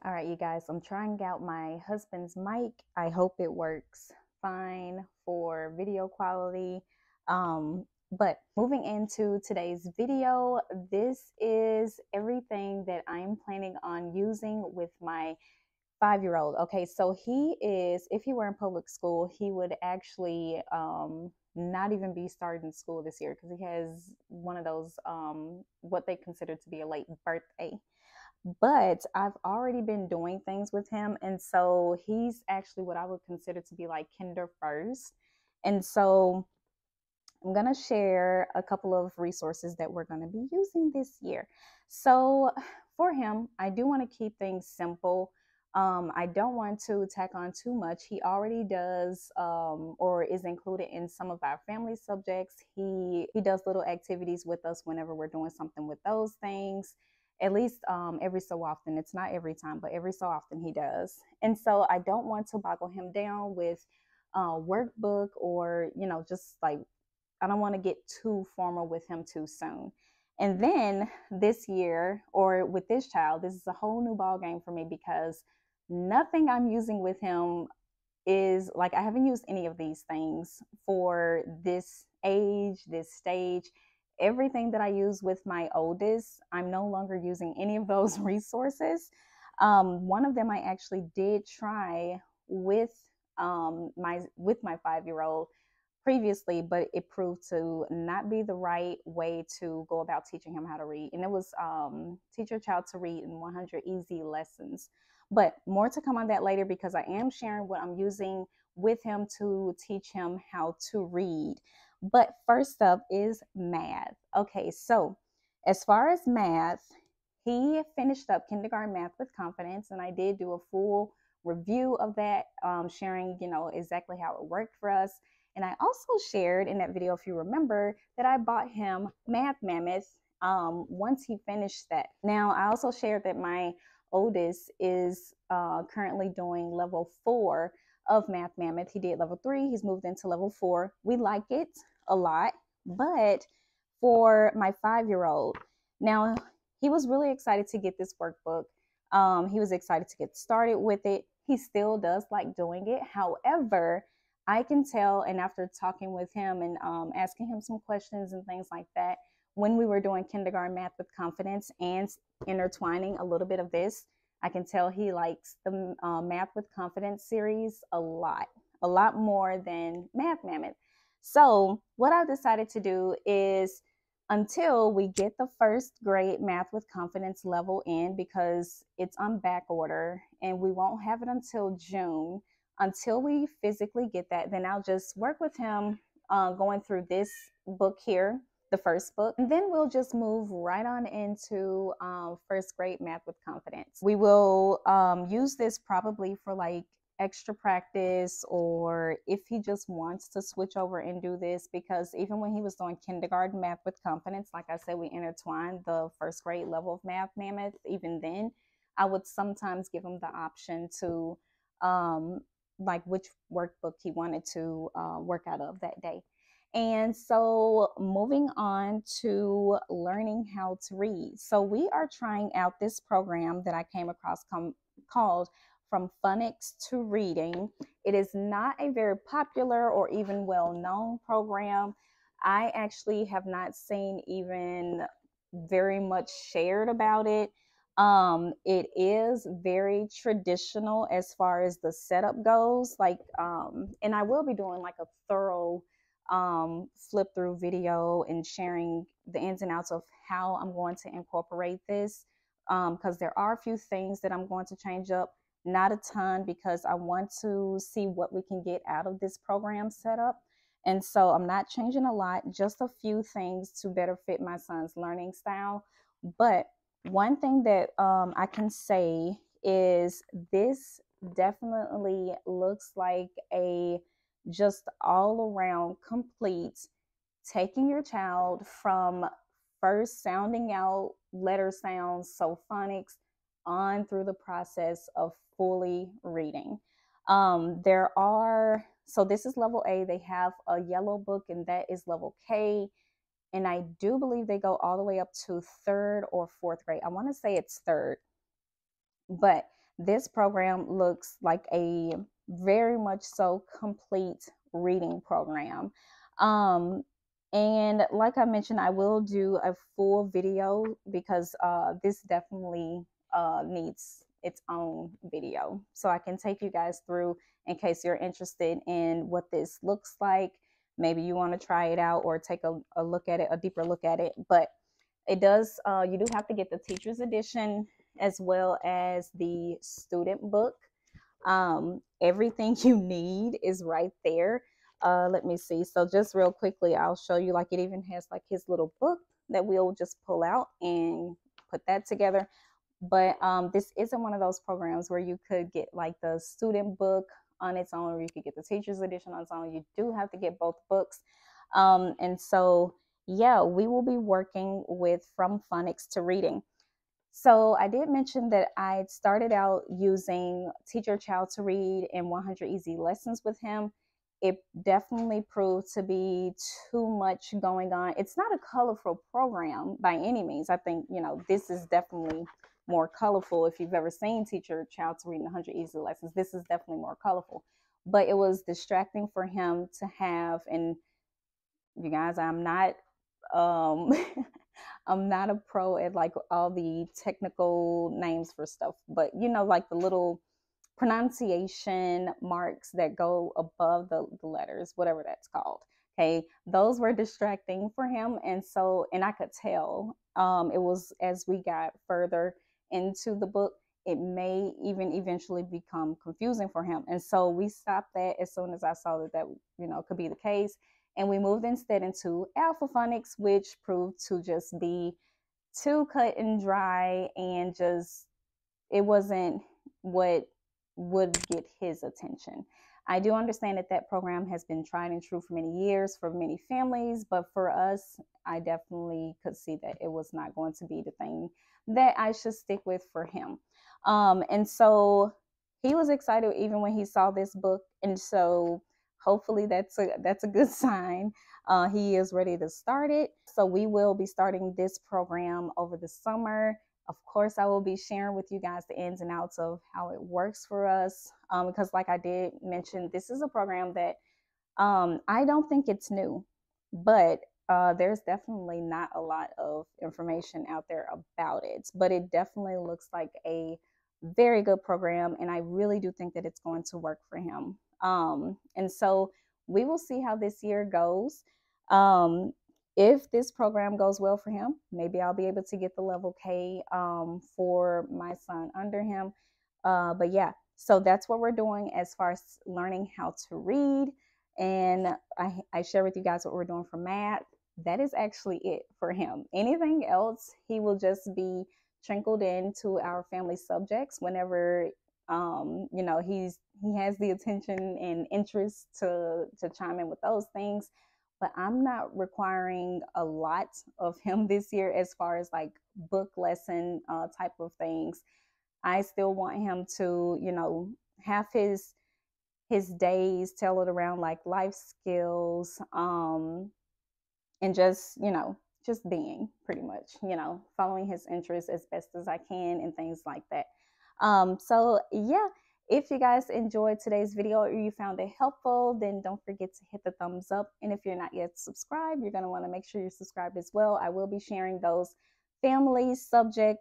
All right, you guys, I'm trying out my husband's mic. I hope it works fine for video quality. But moving into today's video, this is everything that I'm planning on using with my 5-year-old. Okay, so he is, if he were in public school, he would actually not even be starting school this year because he has one of those, what they consider to be a late birthday. But I've already been doing things with him. And so he's actually what I would consider to be like kinder first. And so I'm going to share a couple of resources that we're going to be using this year. So for him, I do want to keep things simple. I don't want to tack on too much. He already does or is included in some of our family subjects. He does little activities with us whenever we're doing something with those things. At least every so often. It's not every time, but every so often he does. And so I don't want to boggle him down with workbook or, just like I don't want to get too formal with him too soon. And then this year, or with this child, this is a whole new ball game for me because nothing I'm using with him is like I haven't used any of these things for this age, this stage. Everything that I use with my oldest, I'm no longer using any of those resources. One of them I actually did try with my 5-year-old previously, but it proved to not be the right way to go about teaching him how to read. And it was Teach Your Child to Read in 100 Easy Lessons. But more to come on that later because I am sharing what I'm using with him to teach him how to read. But first up is math. Okay, so as far as math, he finished up kindergarten math with confidence, and I did do a full review of that, sharing, exactly how it worked for us. And I also shared in that video, if you remember, that I bought him Math Mammoth once he finished that. Now, I also shared that my oldest is currently doing level 4 of Math Mammoth. He did level 3, he's moved into level 4. We like it a lot, but for my 5-year-old, now he was really excited to get this workbook. He was excited to get started with it. He still does like doing it. However, I can tell, and after talking with him and asking him some questions and things like that, when we were doing kindergarten math with confidence and intertwining a little bit of this, I can tell he likes the Math with Confidence series a lot more than Math Mammoth. So what I've decided to do is until we get the first grade Math with Confidence level in, because it's on back order and we won't have it until June. Until we physically get that, then I'll just work with him going through this book here, the first book, and then we'll just move right on into first grade Math with Confidence. We will use this probably for like extra practice, or if he just wants to switch over and do this, because even when he was doing kindergarten Math with Confidence, like I said, we intertwined the first grade level of Math Mammoth. Even then, I would sometimes give him the option to like which workbook he wanted to work out of that day. And so moving on to learning how to read. So we are trying out this program that I came across called From Phonics to Reading. It is not a very popular or even well-known program. I actually have not seen even very much shared about it. It is very traditional as far as the setup goes. Like, and I will be doing like a thorough flip through video and sharing the ins and outs of how I'm going to incorporate this. Because there are a few things that I'm going to change up, not a ton, because I want to see what we can get out of this program setup. And so I'm not changing a lot, just a few things to better fit my son's learning style. But one thing that I can say is this definitely looks like a just all around complete taking your child from first sounding out letter sounds, so phonics, on through the process of fully reading. So this is level A. They have a yellow book, and that is level K. And I do believe they go all the way up to third or fourth grade. I want to say it's third, but This program looks like a very much so complete reading program. Um, and like I mentioned, I will do a full video because this definitely needs its own video. So I can take you guys through in case you're interested in what this looks like. Maybe you want to try it out or take a look at it, a deeper look at it. But it does, you do have to get the teacher's edition as well as the student book. Everything you need is right there. Let me see. So just real quickly, I'll show you, like, it even has like his little book that we'll just pull out and put that together. But this isn't one of those programs where you could get like the student book on its own, or you could get the teacher's edition on its own. You do have to get both books. And so, yeah, we will be working with From Phonics to Reading. So I did mention that I started out using Teach Your Child to Read and 100 Easy Lessons with him. It definitely proved to be too much going on. It's not a colorful program by any means. I think, this is definitely more colorful. If you've ever seen Teach Your Child to Read and 100 Easy Lessons, this is definitely more colorful. But it was distracting for him to have, and you guys, I'm not I'm not a pro at like all the technical names for stuff, but like the little pronunciation marks that go above the letters, whatever that's called. Okay, those were distracting for him. And I could tell it was, as we got further into the book, it may even eventually become confusing for him. And so we stopped that as soon as I saw that could be the case. And we moved instead into Alpha Phonics, which proved to just be too cut and dry, and just, it wasn't what would get his attention. I do understand that program has been tried and true for many years for many families, but for us, I definitely could see that it was not going to be the thing that I should stick with for him. And so he was excited even when he saw this book, and so hopefully that's a good sign. He is ready to start it. So we will be starting this program over the summer. Of course, I will be sharing with you guys the ins and outs of how it works for us, because like I did mention, this is a program that I don't think it's new, but there's definitely not a lot of information out there about it. But it definitely looks like a very good program, and I really do think that it's going to work for him. And so we will see how this year goes. If this program goes well for him, maybe I'll be able to get the level K for my son under him. But yeah, so that's what we're doing as far as learning how to read. And I share with you guys what we're doing for math. That is actually it for him. Anything else, he will just be trickled into our family subjects whenever he has the attention and interest to chime in with those things. But I'm not requiring a lot of him this year as far as like book lesson type of things. I still want him to have his days tailored around like life skills, and just being, pretty much, following his interests as best as I can and things like that. So yeah, if you guys enjoyed today's video or you found it helpful, then don't forget to hit the thumbs up. And if you're not yet subscribed, you're going to want to make sure you're subscribed as well. I will be sharing those family subject,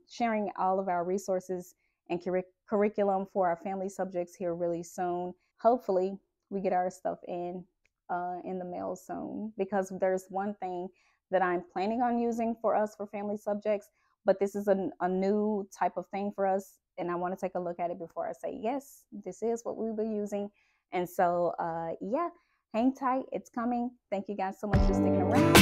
sharing all of our resources and curriculum for our family subjects here really soon. Hopefully we get our stuff in the mail soon, because there's one thing that I'm planning on using for us for family subjects, but this is a new type of thing for us, and I want to take a look at it before I say, yes, this is what we'll be using. And so, yeah, hang tight. It's coming. Thank you guys so much for sticking around.